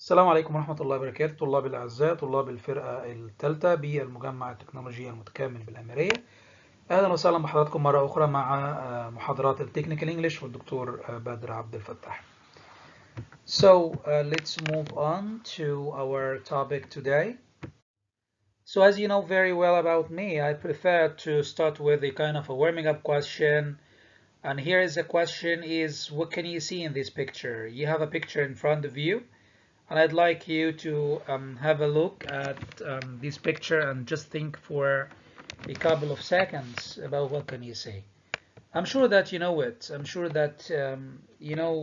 السلام عليكم ورحمة الله وبركاته. طلاب الأعزاء، طلاب الفرقة الثالثة بالمجمع التكنولوجي المتكامل بالأميرية. أهلا وسهلا بحضراتكم مرة أخرى مع محاضرات التكنيكال إنجليش والدكتور بدر عبد الفتاح. So let's move on to our topic today. So as you know very well about me, I prefer to start with a kind of a warming up question. And here is the question is, what can you see in this picture? You have a picture in front of you. And I'd like you to have a look at this picture and just think for a couple of seconds about what can you say. I'm sure that you know it. I'm sure that you know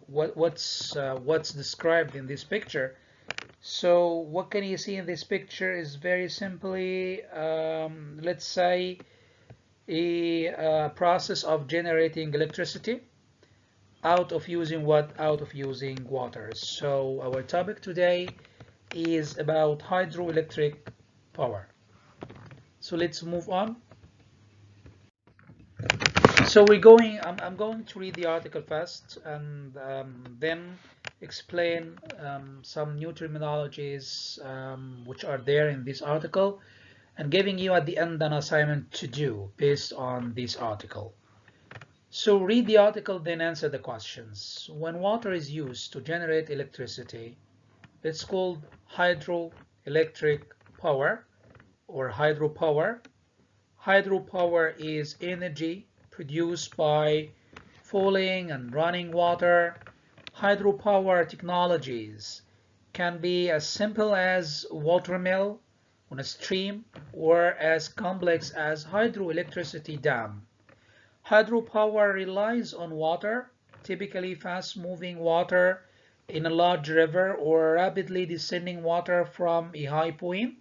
what's described in this picture. So what can you see in this picture is very simply, let's say, a process of generating electricity out of using what? Out of using water. So our topic today is about hydroelectric power. So let's move on. So I'm going to read the article first and then explain some new terminologies which are there in this article, and giving you at the end an assignment to do based on this article. So read the article, then answer the questions. When water is used to generate electricity, it's called hydroelectric power or hydropower. Hydropower is energy produced by falling and running water. Hydropower technologies can be as simple as water mill on a stream or as complex as hydroelectricity dam. Hydropower relies on water, typically fast-moving water in a large river or rapidly descending water from a high point,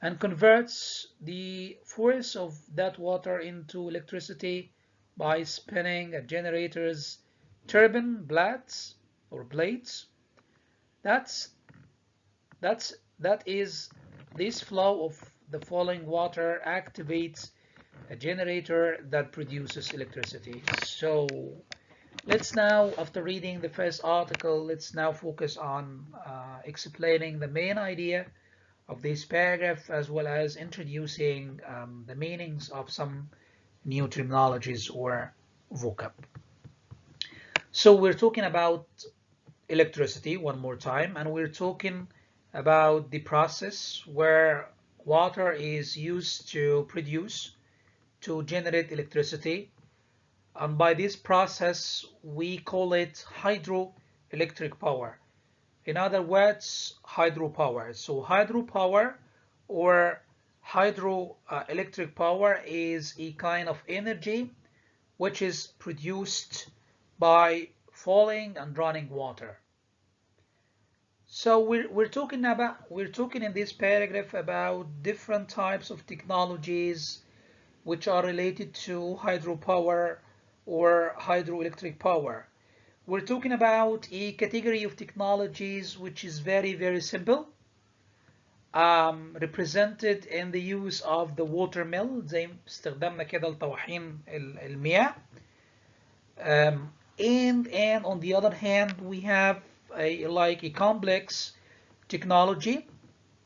and converts the force of that water into electricity by spinning a generator's turbine blades or blades. That is, this flow of the falling water activates a generator that produces electricity. So let's now, after reading the first article, let's now focus on explaining the main idea of this paragraph, as well as introducing the meanings of some new terminologies or vocab. So we're talking about electricity one more time, and we're talking about the process where water is used to generate electricity, and by this process we call it hydroelectric power. In other words, hydropower. So hydropower or hydroelectric power is a kind of energy which is produced by falling and running water. So we're talking in this paragraph about different types of technologies which are related to hydropower or hydroelectric power. We're talking about a category of technologies which is very, very simple, represented in the use of the water mill زي استخدامنا كده لطواحين المياه. And on the other hand, we have like a complex technology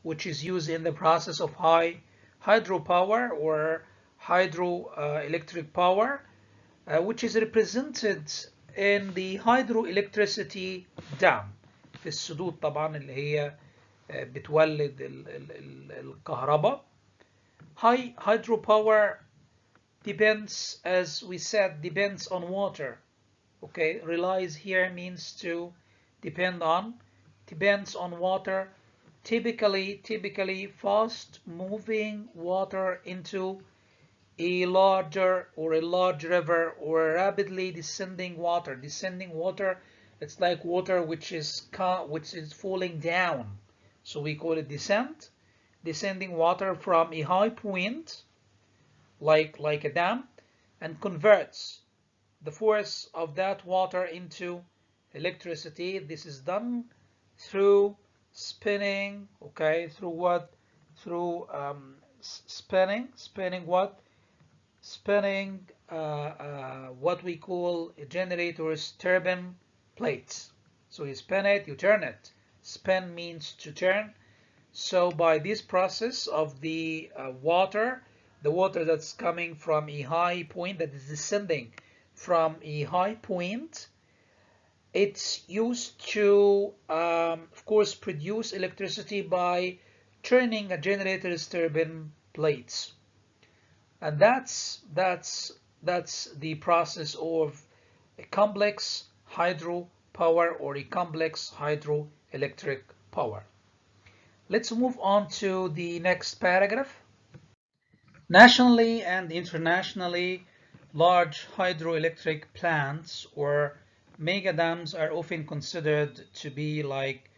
which is used in the process of hydropower or hydroelectric power, which is represented in the hydroelectricity dam في السدود طبعا اللي هي بتولد الكهرباء. Hydropower depends, as we said, depends on water. Okay, relies here means to depend on, depends on water, typically fast moving water into a large river or rapidly descending water. Descending water, it's like water which is falling down, so we call it descent. Descending water from a high point, like a dam, and converts the force of that water into electricity. This is done through spinning. Okay, through what? Through spinning what? Spinning what we call a generator's turbine plates. So you spin it, you turn it, Spin means to turn. So by this process of the water that's coming from a high point, that is descending from a high point, it's used to, of course, produce electricity by turning a generator's turbine plates. And that's the process of a complex hydropower or a complex hydroelectric power. Let's move on to the next paragraph. Nationally and internationally, large hydroelectric plants or mega dams are often considered to be like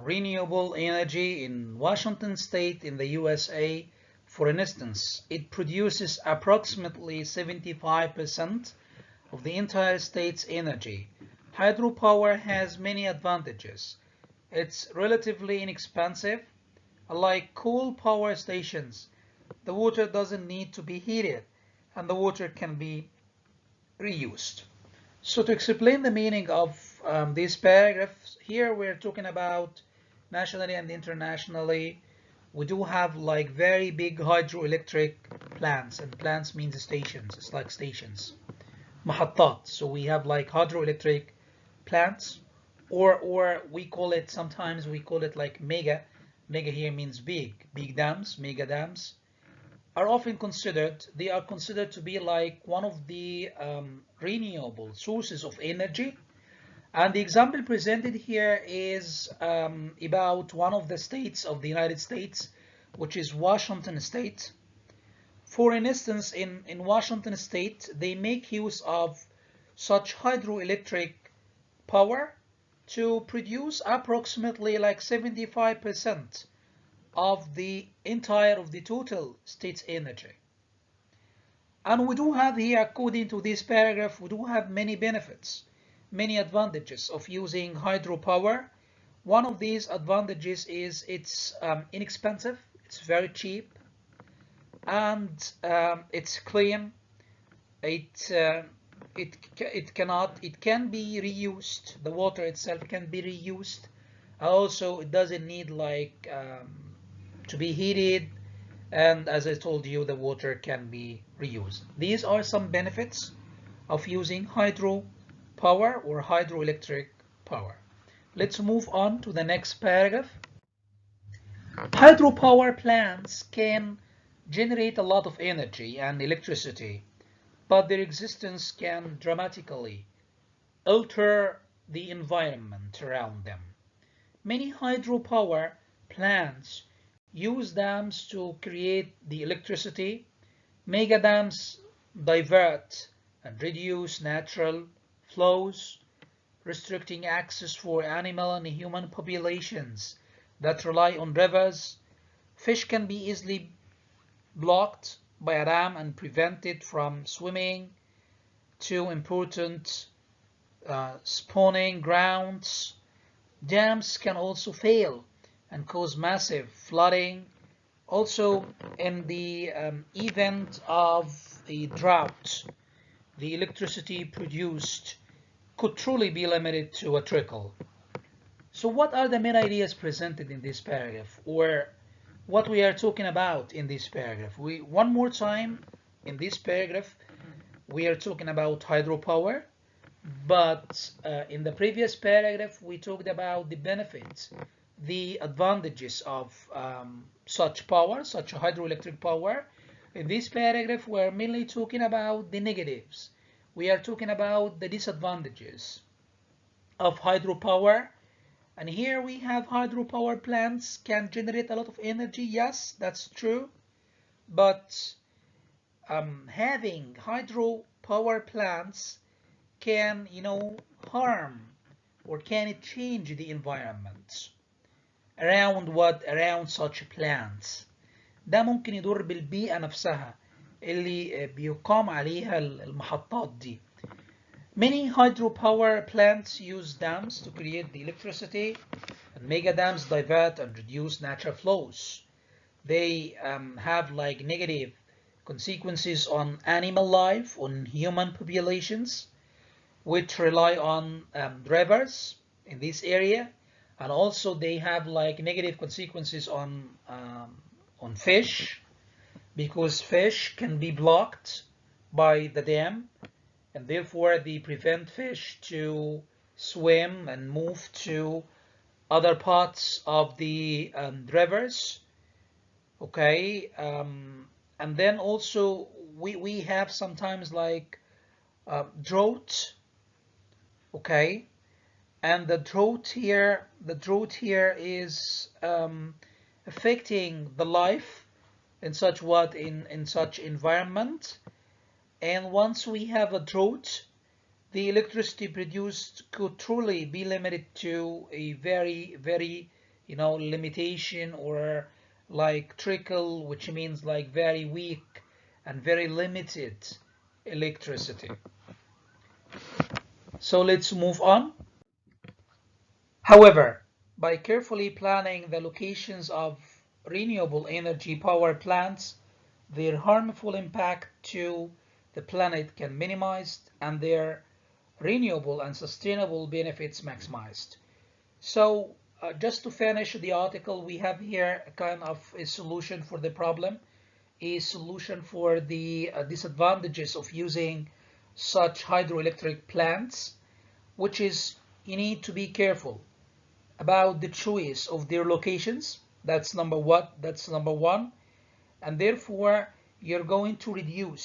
renewable energy. In Washington state in the USA, for instance, it produces approximately 75% of the entire state's energy. Hydropower has many advantages. It's relatively inexpensive. Unlike coal power stations, the water doesn't need to be heated and the water can be reused. So to explain the meaning of these paragraphs, here we're talking about nationally and internationally. We do have like very big hydroelectric plants, and plants means stations. It's like stations. Mahattat. So we have like hydroelectric plants, or we call it, sometimes we call it like mega. Mega here means big. Big dams, mega dams are often considered, they are considered to be like one of the renewable sources of energy. And the example presented here is about one of the states of the United States, which is Washington State. For instance, in Washington State, they make use of such hydroelectric power to produce approximately like 75% of the total state's energy. And we do have here, according to this paragraph, we do have many benefits, many advantages of using hydropower. One of these advantages is it's inexpensive, it's very cheap, and it's clean. It can be reused. The water itself can be reused. Also, it doesn't need like to be heated, and as I told you, the water can be reused. These are some benefits of using hydropower or hydroelectric power. Let's move on to the next paragraph. Hydropower plants can generate a lot of energy and electricity, but their existence can dramatically alter the environment around them. Many hydropower plants use dams to create the electricity. Mega dams divert and reduce natural flows, restricting access for animal and human populations that rely on rivers. Fish can be easily blocked by a dam and prevented from swimming to important spawning grounds. Dams can also fail and cause massive flooding. Also, in the event of a drought, the electricity produced could truly be limited to a trickle. So what are the main ideas presented in this paragraph, or what we are talking about in this paragraph? One more time, in this paragraph, we are talking about hydropower, but in the previous paragraph, we talked about the benefits, the advantages of such power, such hydroelectric power. In this paragraph, we're mainly talking about the negatives. We are talking about the disadvantages of hydropower. And here we have hydropower plants can generate a lot of energy. Yes, that's true. But having hydropower plants can, harm, or can it change the environment around such plants. ده ممكن يضر بالبيئة نفسها اللي بيقام عليها المحطات دي. Many hydropower plants use dams to create the electricity, and mega dams divert and reduce natural flows. They have like negative consequences on animal life, on human populations, which rely on rivers in this area. and also they have like negative consequences on fish, because fish can be blocked by the dam, and therefore they prevent fish to swim and move to other parts of the rivers. Okay, and then also we have sometimes like drought. Okay, and the drought here is affecting the life in such environment. And once we have a drought, the electricity produced could truly be limited to a very limitation, or like trickle, which means like very weak and very limited electricity. So let's move on. However, by carefully planning the locations of renewable energy power plants, their harmful impact to the planet can minimized and their renewable and sustainable benefits maximized. So just to finish the article, we have here a kind of a solution for the problem, a solution for the disadvantages of using such hydroelectric plants, which is you need to be careful about the choice of their locations. That's number one. And therefore you're going to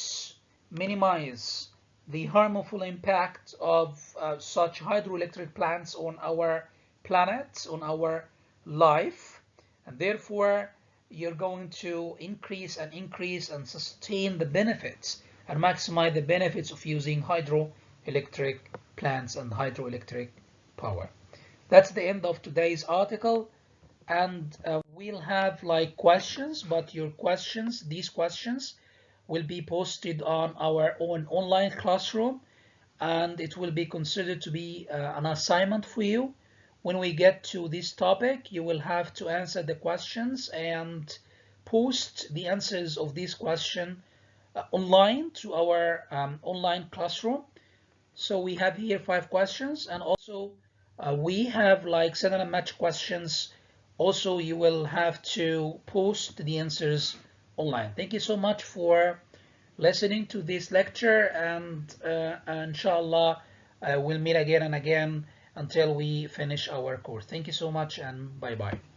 minimize the harmful impact of such hydroelectric plants on our planet, on our life. And therefore you're going to increase and sustain the benefits and maximize the benefits of using hydroelectric plants and hydroelectric power. That's the end of today's article, and we'll have like questions, but these questions will be posted on our own online classroom, and it will be considered to be an assignment for you. When we get to this topic, you will have to answer the questions and post the answers of this question online to our online classroom. So we have here 5 questions, and also we have like 7 match questions. Also, you will have to post the answers online. Thank you so much for listening to this lecture, and inshallah we'll meet again and again until we finish our course. Thank you so much, and bye bye.